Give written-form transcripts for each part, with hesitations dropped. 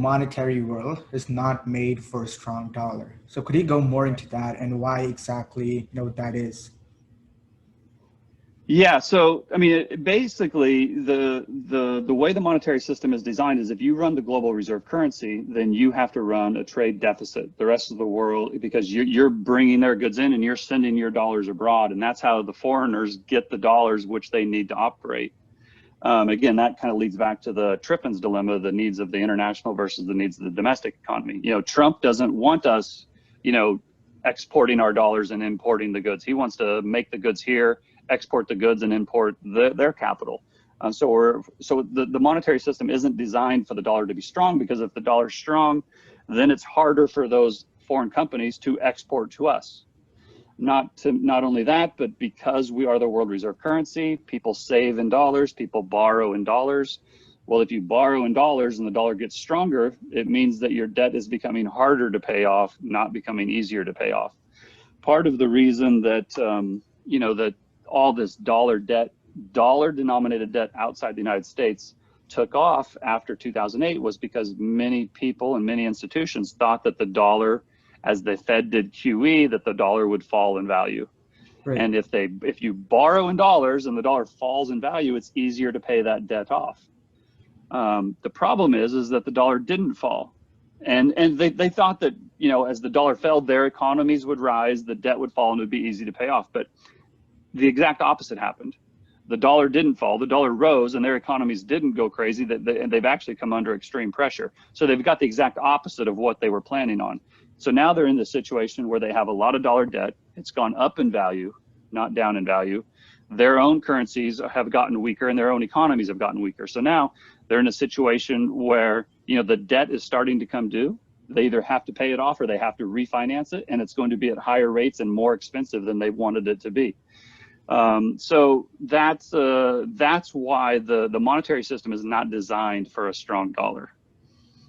monetary world is not made for a strong dollar. So could you go more into that and why exactly that is? Yeah, so I mean, basically, the way the monetary system is designed is if you run the global reserve currency, then you have to run a trade deficit. The rest of the world, because you're bringing their goods in and you're sending your dollars abroad, and that's how the foreigners get the dollars which they need to operate. Again, that kind of leads back to the Triffin's dilemma, the needs of the international versus the needs of the domestic economy. Trump doesn't want us, exporting our dollars and importing the goods. He wants to make the goods here, export the goods, and import their capital. So the monetary system isn't designed for the dollar to be strong, because if the dollar is strong, then it's harder for those foreign companies to export to us. Not only that, but because we are the world reserve currency, people save in dollars, people borrow in dollars. Well, if you borrow in dollars and the dollar gets stronger, it means that your debt is becoming harder to pay off, not becoming easier to pay off. Part of the reason that, that all this dollar-denominated debt outside the United States took off after 2008 was because many people and many institutions thought that the dollar, as the Fed did QE, that the dollar would fall in value. Right. And if you borrow in dollars and the dollar falls in value, it's easier to pay that debt off. The problem is that the dollar didn't fall. And they thought that, as the dollar fell, their economies would rise, the debt would fall, and it would be easy to pay off. But the exact opposite happened. The dollar didn't fall, the dollar rose, and their economies didn't go crazy, and they've actually come under extreme pressure. So they've got the exact opposite of what they were planning on. So now they're in the situation where they have a lot of dollar debt. It's gone up in value, not down in value. Their own currencies have gotten weaker and their own economies have gotten weaker. So now they're in a situation where, the debt is starting to come due. They either have to pay it off or they have to refinance it, and it's going to be at higher rates and more expensive than they wanted it to be. So that's why the monetary system is not designed for a strong dollar.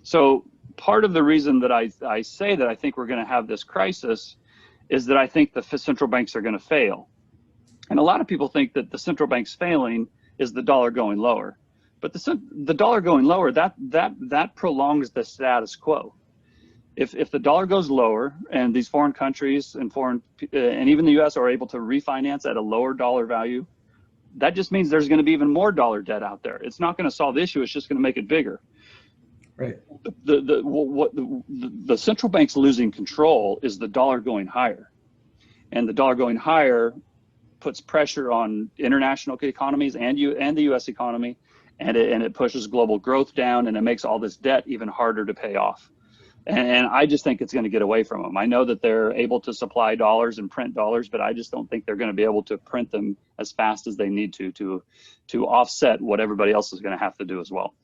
So part of the reason that I say that I think we're going to have this crisis is that I think the central banks are going to fail. And a lot of people think that the central bank's failing is the dollar going lower. But the dollar going lower, that prolongs the status quo. If the dollar goes lower and these foreign countries and even the US are able to refinance at a lower dollar value, that just means there's going to be even more dollar debt out there. It's not going to solve the issue, it's just going to make it bigger. Right. The central bank's losing control is the dollar going higher. And the dollar going higher puts pressure on international economies and the US economy, and it pushes global growth down, and it makes all this debt even harder to pay off. And I just think it's going to get away from them. I know that they're able to supply dollars and print dollars, but I just don't think they're going to be able to print them as fast as they need to offset what everybody else is going to have to do as well.